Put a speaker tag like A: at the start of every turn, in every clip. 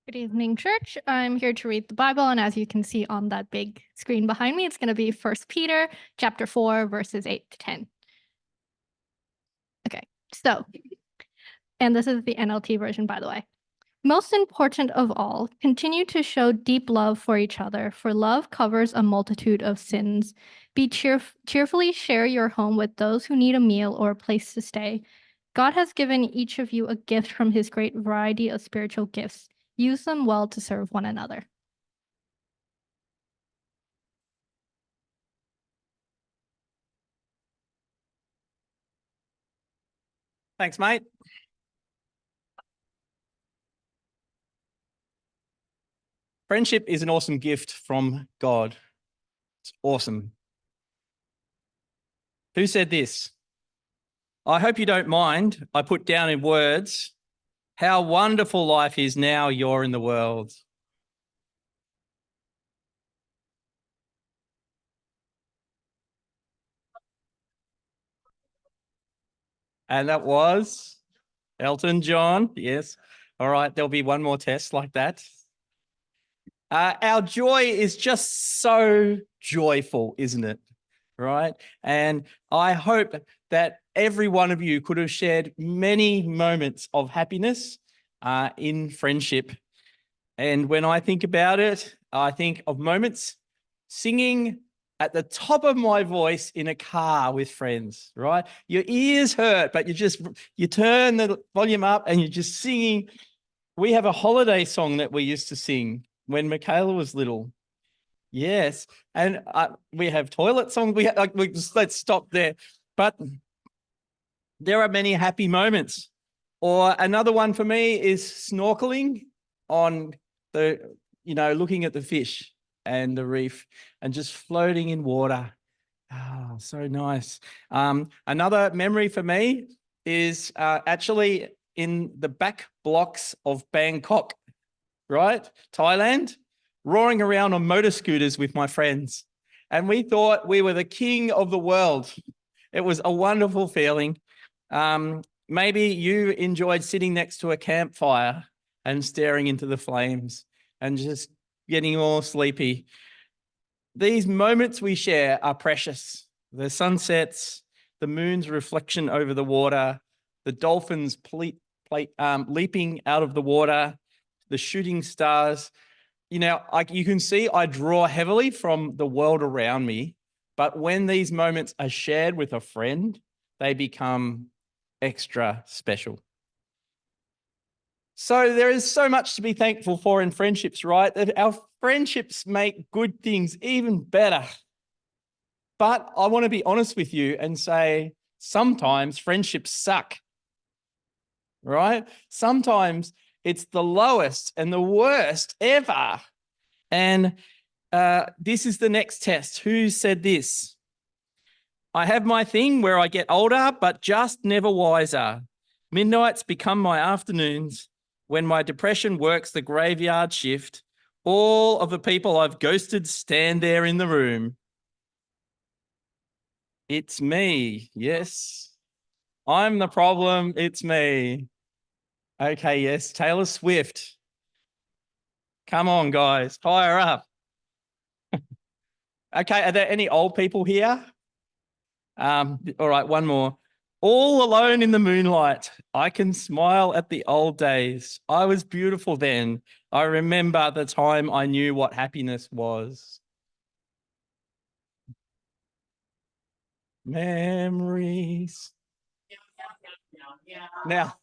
A: Good evening, church. I'm here to read the Bible, and as you can see on that big screen behind me, it's going to be 1 Peter chapter 4, verses 8 to 10. Okay, so, and this is the NLT version, by the way. Most important of all, continue to show deep love for each other, for love covers a multitude of sins. Cheerfully share your home with those who need a meal or a place to stay. God has given each of you a gift from his great variety of spiritual gifts. Use them well to serve one another.
B: Thanks, mate. Friendship is an awesome gift from God. It's awesome. Who said this? I hope you don't mind. I put down in words how wonderful life is now you're in the world. And that was Elton John. Yes. All right. There'll be one more test like that. Our joy is just so joyful, isn't it? Right. And I hope that every one of you could have shared many moments of happiness in friendship. And when I think about it, I think of moments singing at the top of my voice in a car with friends, right? Your ears hurt, but you turn the volume up and you're just singing. We have a holiday song that we used to sing when Michaela was little. Yes, and we have toilet songs. Let's stop there. But there are many happy moments. Or another one for me is snorkeling on looking at the fish and the reef and just floating in water. Oh, so nice. Another memory for me is actually in the back blocks of Bangkok, right? Thailand, roaring around on motor scooters with my friends. And we thought we were the king of the world. It was a wonderful feeling. Maybe you enjoyed sitting next to a campfire and staring into the flames and just getting all sleepy. These moments we share are precious. The sunsets, the moon's reflection over the water, the dolphins leaping out of the water, the shooting stars. You know, you can see I draw heavily from the world around me, but when these moments are shared with a friend, they become extra special. So there is so much to be thankful for in friendships, right? That our friendships make good things even better. But I want to be honest with you and say sometimes friendships suck, right? Sometimes it's the lowest and the worst ever. And this is the next test. Who said this? I have my thing where I get older, but just never wiser. Midnights become my afternoons. When my depression works the graveyard shift, all of the people I've ghosted stand there in the room. It's me. Yes. I'm the problem. It's me. Okay, yes. Taylor Swift. Come on, guys. Fire up. Okay, are there any old people here? All right, one more. All alone in the moonlight, I can smile at the old days. I was beautiful then. I remember the time I knew what happiness was. Memories. Now,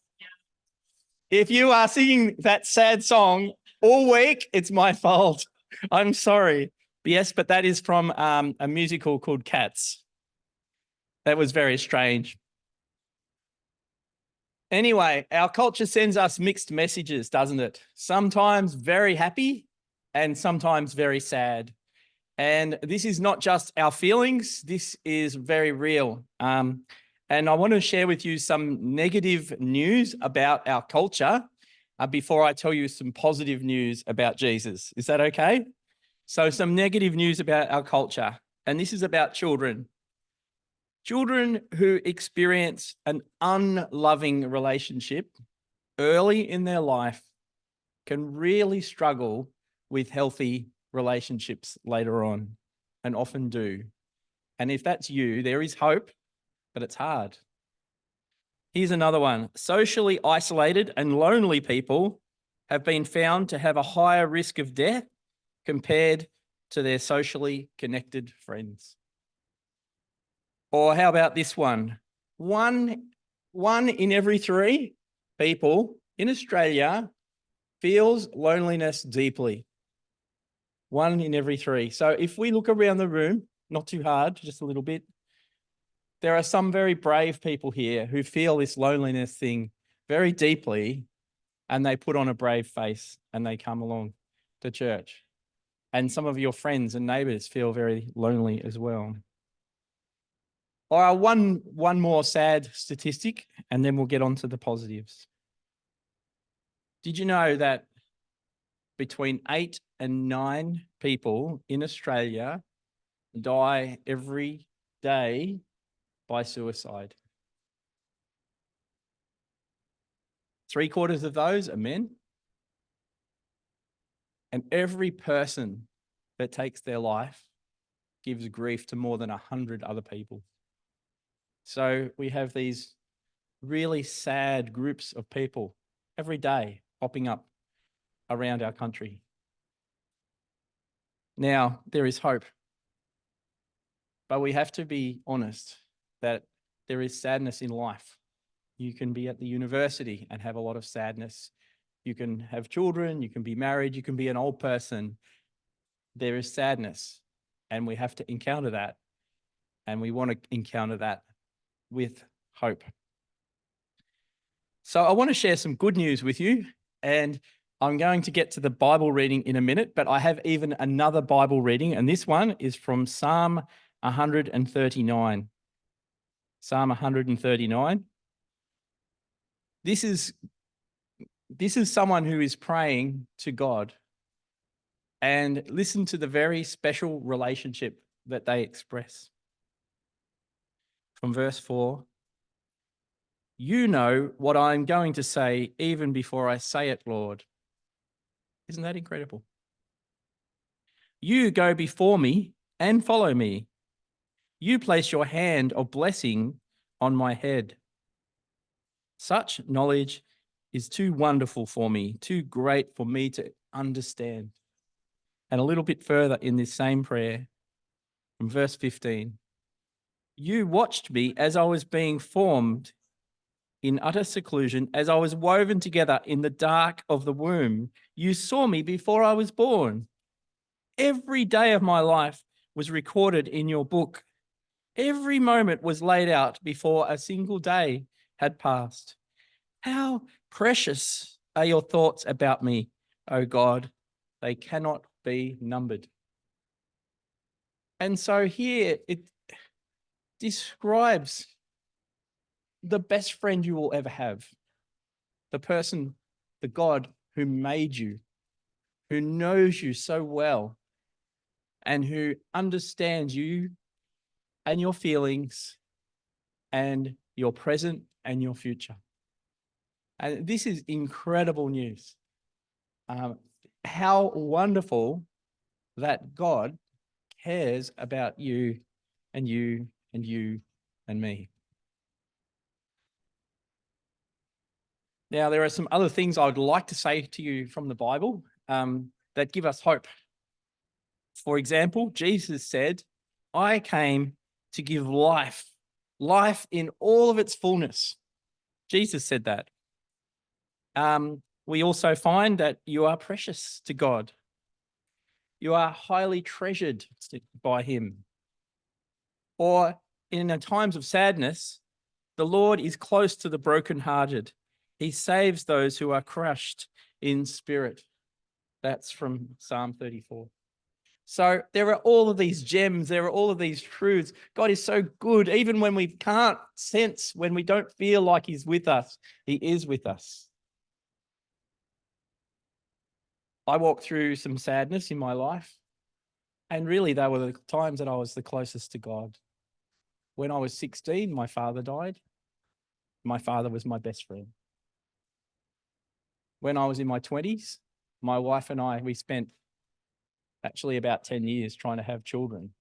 B: if you are singing that sad song all week, it's my fault. I'm sorry. Yes, but that is from a musical called Cats. That was very strange. Anyway, our culture sends us mixed messages, doesn't it? Sometimes very happy and sometimes very sad. And this is not just our feelings, this is very real. And I want to share with you some negative news about our culture before I tell you some positive news about Jesus. Is that okay? So some negative news about our culture, and this is about children. Children who experience an unloving relationship early in their life can really struggle with healthy relationships later on, and often do. And if that's you, there is hope, but it's hard. Here's another one. Socially isolated and lonely people have been found to have a higher risk of death compared to their socially connected friends. Or how about this one? One in every 3 people in Australia feels loneliness deeply. 1 in every 3. So if we look around the room, not too hard, just a little bit, there are some very brave people here who feel this loneliness thing very deeply, and they put on a brave face and they come along to church. And some of your friends and neighbours feel very lonely as well. Or one more sad statistic, and then we'll get on to the positives. Did you know that between 8 and 9 people in Australia die every day by suicide? 3/4 of those are men. And every person that takes their life gives grief to more than 100 other people. So we have these really sad groups of people every day popping up around our country. Now, there is hope, but we have to be honest that there is sadness in life. You can be at the university and have a lot of sadness. You can have children, you can be married, you can be an old person. There is sadness, and we have to encounter that, and we want to encounter that with hope. So I want to share some good news with you, and I'm going to get to the Bible reading in a minute, but I have even another Bible reading, and this one is from Psalm 139. Psalm 139. This is someone who is praying to God, and listen to the very special relationship that they express. From verse 4, you know what I'm going to say even before I say it, Lord. Isn't that incredible? You go before me and follow me. You place your hand of blessing on my head. Such knowledge is too wonderful for me, too great for me to understand. And a little bit further in this same prayer, from verse 15, you watched me as I was being formed in utter seclusion, as I was woven together in the dark of the womb. You saw me before I was born. Every day of my life was recorded in your book. Every moment was laid out before a single day had passed. How precious are your thoughts about me, O God. They cannot be numbered. And so here it describes the best friend you will ever have. The person, the God who made you, who knows you so well, and who understands you and your feelings and your present and your future. And this is incredible news. How wonderful that God cares about you and you and you and me. Now, there are some other things I would like to say to you from the Bible that give us hope. For example, Jesus said, I came to give life in all of its fullness. Jesus said that. We also find that you are precious to God. You are highly treasured by him. Or in times of sadness, the Lord is close to the brokenhearted. He saves those who are crushed in spirit. That's from Psalm 34. So there are all of these gems. There are all of these truths. God is so good. Even when we can't sense, when we don't feel like he's with us, he is with us. I walked through some sadness in my life, and really they were the times that I was the closest to God. When I was 16, my father died. My father was my best friend. When I was in my 20s, my wife and I, we spent actually about 10 years trying to have children,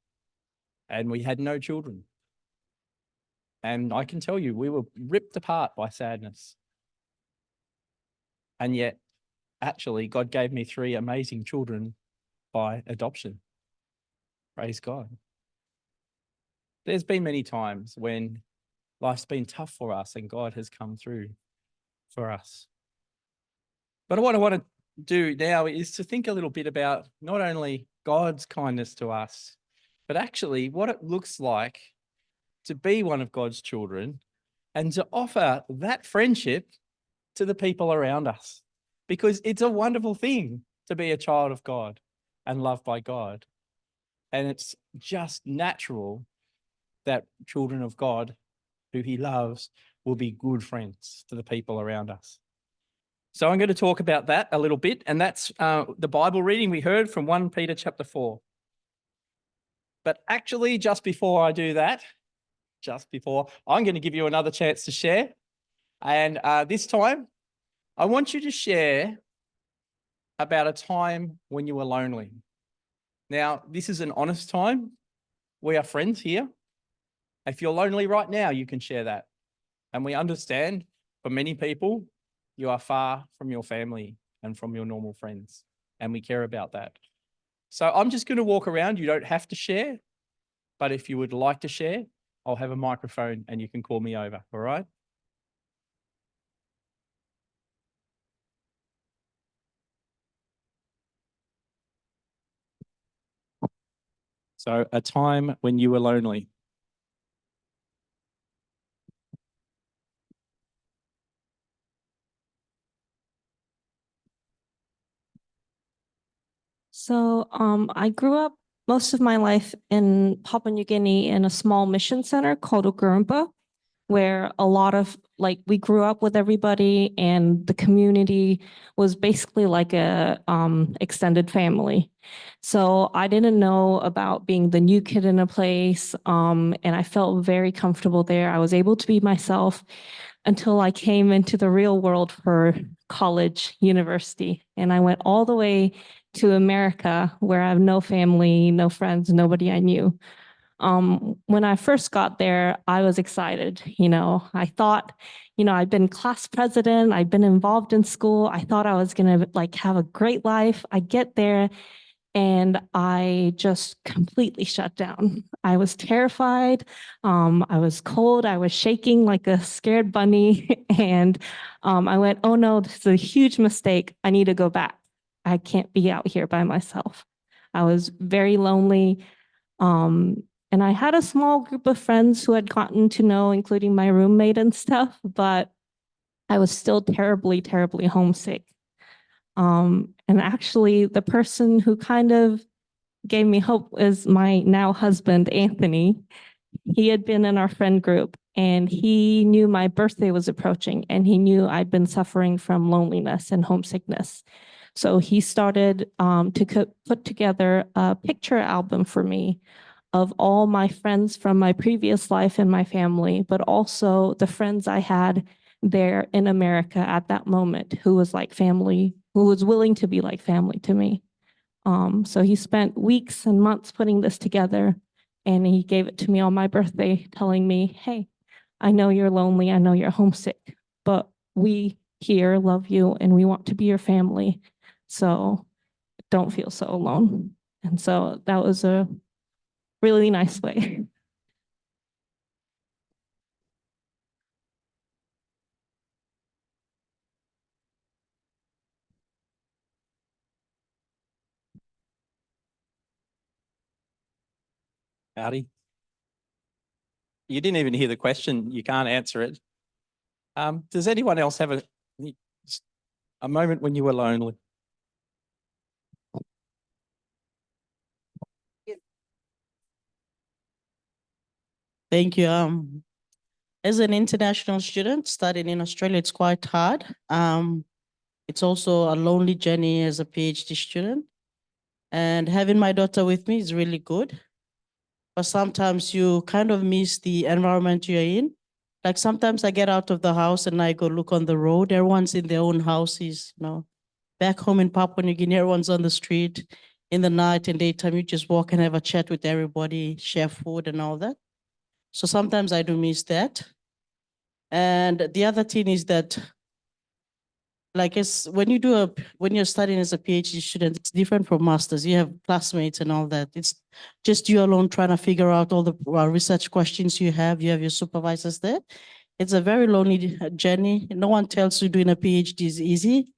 B: and we had no children. And I can tell you, we were ripped apart by sadness. And yet, actually, God gave me 3 amazing children by adoption. Praise God. There's been many times when life's been tough for us and God has come through for us. But what I want to do now is to think a little bit about not only God's kindness to us, but actually what it looks like to be one of God's children and to offer that friendship to the people around us. Because it's a wonderful thing to be a child of God and loved by God. And it's just natural that children of God who he loves will be good friends to the people around us. So I'm going to talk about that a little bit, and that's the Bible reading we heard from 1 Peter chapter 4. But actually, just before I do that, I'm going to give you another chance to share. And this time, I want you to share about a time when you were lonely. Now, this is an honest time. We are friends here. If you're lonely right now, you can share that. And we understand for many people, you are far from your family and from your normal friends, and we care about that. So I'm just going to walk around. You don't have to share, but if you would like to share, I'll have a microphone and you can call me over, all right? So a time when you were lonely.
C: So I grew up most of my life in Papua New Guinea in a small mission center called Ugurumpa, where a lot of we grew up with everybody, and the community was basically like a extended family. So I didn't know about being the new kid in a place, and I felt very comfortable there. I was able to be myself until I came into the real world for college, university, and I went all the way to America, where I have no family, no friends, nobody I knew. When I first got there, I was excited. I thought, I'd been class president, I'd been involved in school. I thought I was going to have a great life. I get there and I just completely shut down. I was terrified. I was cold. I was shaking like a scared bunny. And I went, oh no, this is a huge mistake. I need to go back. I can't be out here by myself. I was very lonely. And I had a small group of friends who had gotten to know, including my roommate and stuff, but I was still terribly, terribly homesick. And actually, the person who kind of gave me hope is my now husband, Anthony. He had been in our friend group, and he knew my birthday was approaching, and he knew I'd been suffering from loneliness and homesickness. So he started to put together a picture album for me of all my friends from my previous life and my family, but also the friends I had there in America at that moment who was like family, who was willing to be like family to me. So he spent weeks and months putting this together, and he gave it to me on my birthday, telling me, hey, I know you're lonely, I know you're homesick, but we here love you and we want to be your family. So don't feel so alone. And so that was a really nice way.
B: Howdy. You didn't even hear the question. You can't answer it. Does anyone else have a moment when you were lonely?
D: Thank you. As an international student studying in Australia, it's quite hard. It's also a lonely journey as a PhD student. And having my daughter with me is really good. But sometimes you kind of miss the environment you're in. Like sometimes I get out of the house and I go look on the road. Everyone's in their own houses, Back home in Papua New Guinea, everyone's on the street. In the night and daytime, you just walk and have a chat with everybody, share food and all that. So sometimes I do miss that. And the other thing is that, like, when you're studying as a PhD student, it's different from masters. You have classmates and all that. It's just you alone trying to figure out all the research questions you have. You have your supervisors there. It's a very lonely journey. No one tells you doing a PhD is easy,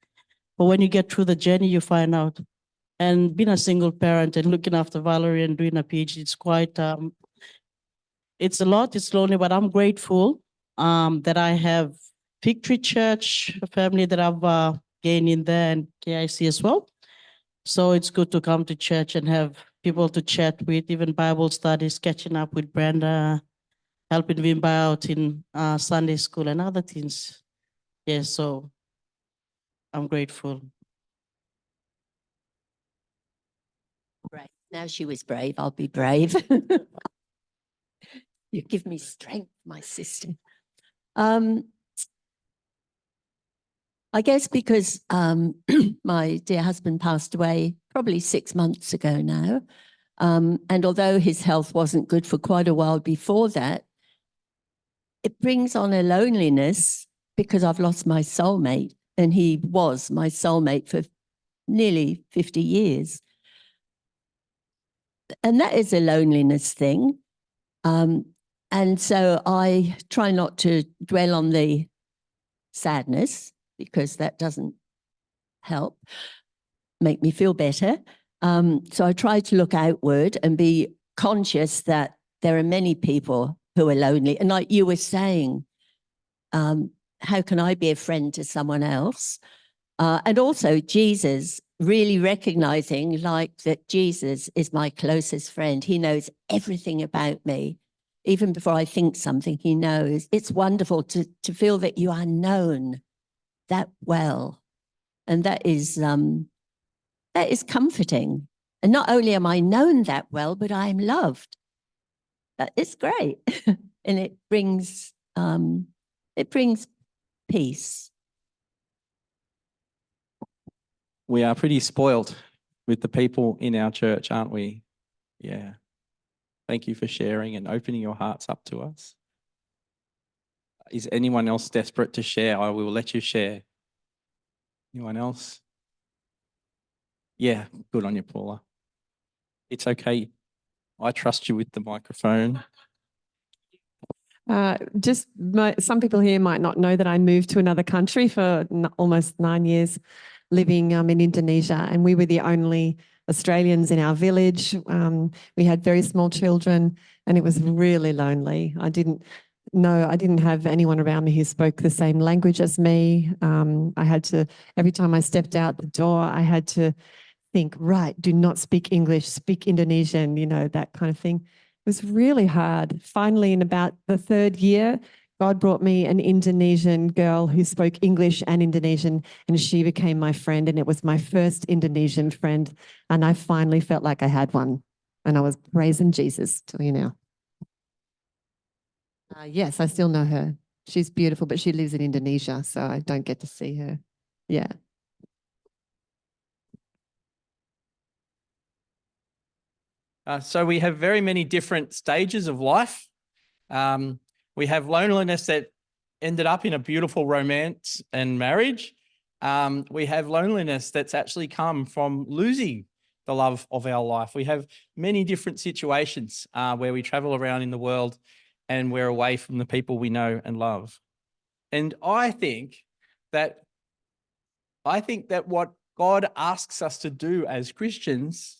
D: but when you get through the journey, you find out. And being a single parent and looking after Valerie and doing a PhD, it's quite, it's a lot, it's lonely, but I'm grateful that I have Victory Church, a family that I've gained in there, and KIC as well. So it's good to come to church and have people to chat with, even Bible studies, catching up with Brenda, helping Vimba out in Sunday school and other things. Yes, so I'm grateful.
E: Brave. Now she was brave, I'll be brave. You give me strength, my sister. I guess because my dear husband passed away probably 6 months ago now. And although his health wasn't good for quite a while before that, it brings on a loneliness because I've lost my soulmate, and he was my soulmate for nearly 50 years. And that is a loneliness thing. And so I try not to dwell on the sadness, because that doesn't help make me feel better. So I try to look outward and be conscious that there are many people who are lonely. And like you were saying, how can I be a friend to someone else? And also Jesus, really recognizing like that Jesus is my closest friend. He knows everything about me. Even before I think something, he knows. It's wonderful to feel that you are known that well. And that is comforting. And not only am I known that well, but I am loved. That is great. And it brings peace.
B: We are pretty spoiled with the people in our church, aren't we? Yeah. Thank you for sharing and opening your hearts up to us. Is anyone else desperate to share? I will let you share. Anyone else? Yeah, good on you, Paula. It's okay. I trust you with the microphone.
F: Some people here might not know that I moved to another country for almost 9 years, living in Indonesia, and we were the only Australians in our village. We had very small children, and it was really lonely. I didn't have anyone around me who spoke the same language as me. I had to, every time I stepped out the door, I had to think, right, do not speak English, speak Indonesian, that kind of thing. It was really hard. Finally, in about the 3rd year, God brought me an Indonesian girl who spoke English and Indonesian, and she became my friend, and it was my first Indonesian friend, and I finally felt like I had one, and I was praising Jesus to you now. Yes, I still know her. She's beautiful, but she lives in Indonesia, so I don't get to see her. Yeah.
B: So we have very many different stages of life. We have loneliness that ended up in a beautiful romance and marriage. We have loneliness that's actually come from losing the love of our life. We have many different situations where we travel around in the world and we're away from the people we know and love. And I think that what God asks us to do as Christians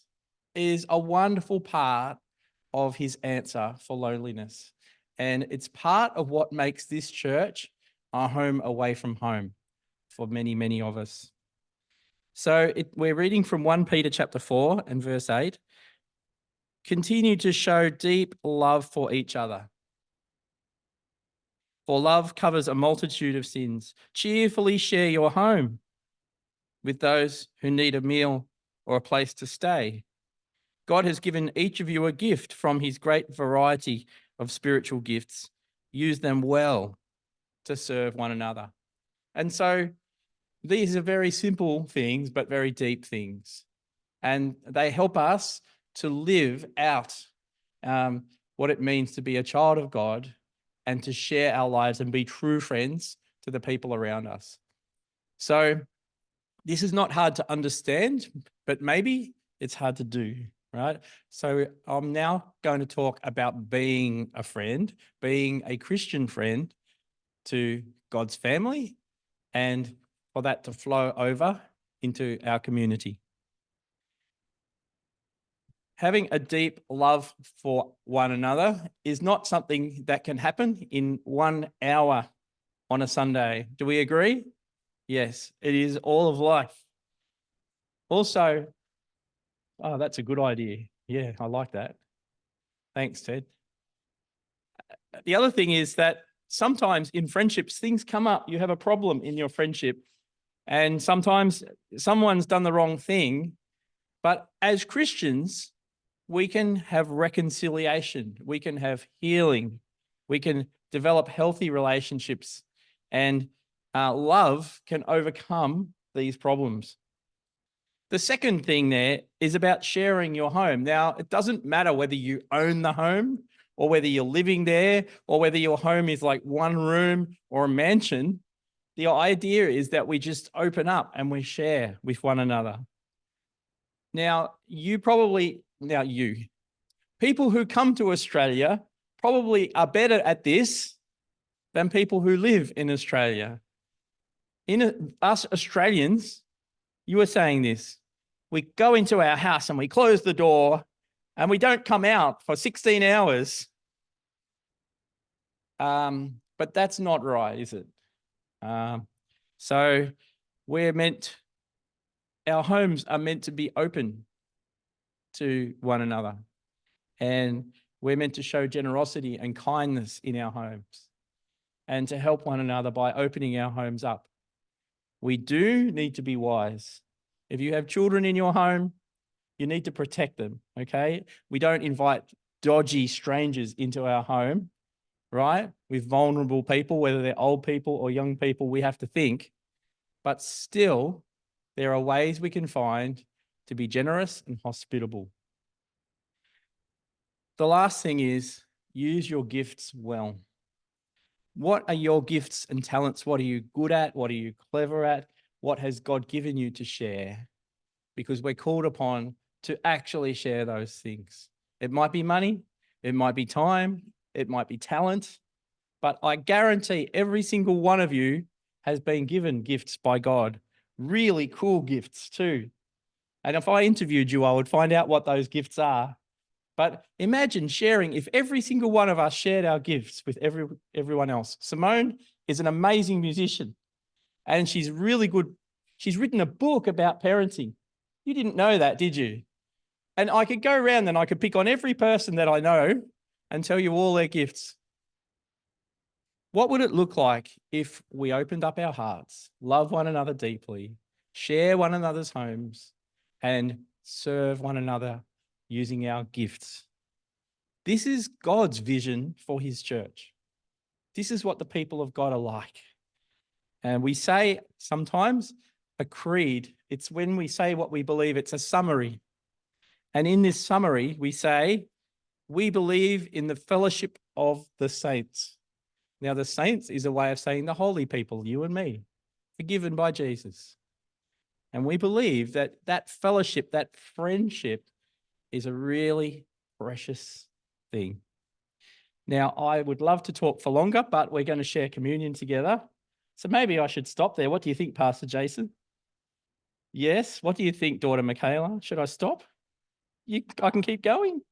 B: is a wonderful part of his answer for loneliness. And it's part of what makes this church our home away from home for many, many of us. So we're reading from 1 Peter chapter 4 and verse 8. Continue to show deep love for each other. For love covers a multitude of sins. Cheerfully share your home with those who need a meal or a place to stay. God has given each of you a gift from his great variety of spiritual gifts. Use them well to serve one another. And so These are very simple things, but very deep things. And they help us to live out what it means to be a child of God and to share our lives and be true friends to the people around us. So this is not hard to understand, but maybe it's hard to do, right? So I'm now going to talk about being a friend, being a Christian friend to God's family, and for that to flow over into our community. Having a deep love for one another is not something that can happen in 1 hour on a Sunday. Do we agree? Yes, it is all of life. Also, oh, that's a good idea. Yeah, I like that. Thanks, Ted. The other thing is that sometimes in friendships, things come up. You have a problem in your friendship, and sometimes someone's done the wrong thing. But as Christians, we can have reconciliation, we can have healing, we can develop healthy relationships, and love can overcome these problems. The second thing there is about sharing your home. Now, it doesn't matter whether you own the home or whether you're living there or whether your home is like one room or a mansion. The idea is that we just open up and we share with one another. Now, people who come to Australia probably are better at this than people who live in Australia. Us Australians, you were saying this, we go into our house and we close the door and we don't come out for 16 hours. But that's not right, is it? So our homes are meant to be open to one another. And we're meant to show generosity and kindness in our homes and to help one another by opening our homes up. We do need to be wise. If you have children in your home, you need to protect them, okay? We don't invite dodgy strangers into our home, right? With vulnerable people, whether they're old people or young people, we have to think. But still, there are ways we can find to be generous and hospitable. The last thing is use your gifts well. What are your gifts and talents? What are you good at? What are you clever at? What has God given you to share? Because we're called upon to actually share those things. It might be money, it might be time, it might be talent, but I guarantee every single one of you has been given gifts by God, really cool gifts too. And if I interviewed you, I would find out what those gifts are. But imagine sharing, if every single one of us shared our gifts with everyone else. Simone is an amazing musician and she's really good. She's written a book about parenting. You didn't know that, did you? And I could go around and I could pick on every person that I know and tell you all their gifts. What would it look like if we opened up our hearts, love one another deeply, share one another's homes, and serve one another using our gifts? This is God's vision for his church. This is what the people of God are like. And we say sometimes a creed. It's when we say what we believe, it's a summary. And in this summary, we say, we believe in the fellowship of the saints. Now, the saints is a way of saying the holy people, you and me, forgiven by Jesus. And we believe that that fellowship, that friendship is a really precious thing. Now, I would love to talk for longer, but we're going to share communion together. So maybe I should stop there. What do you think, Pastor Jason? Yes. What do you think, daughter Michaela? Should I stop? I can keep going.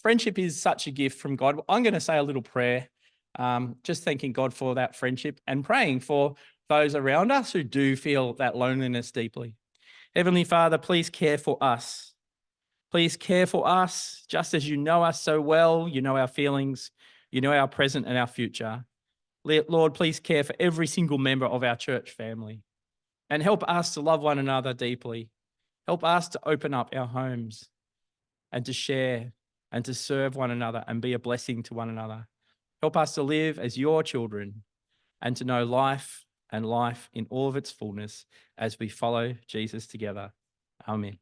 B: Friendship is such a gift from God. I'm going to say a little prayer, just thanking God for that friendship and praying for those around us who do feel that loneliness deeply. Heavenly Father, please care for us. Please care for us just as you know us so well. You know our feelings, you know our present and our future. Lord, please care for every single member of our church family and help us to love one another deeply. Help us to open up our homes and to share and to serve one another and be a blessing to one another. Help us to live as your children and to know life and life in all of its fullness as we follow Jesus together. Amen.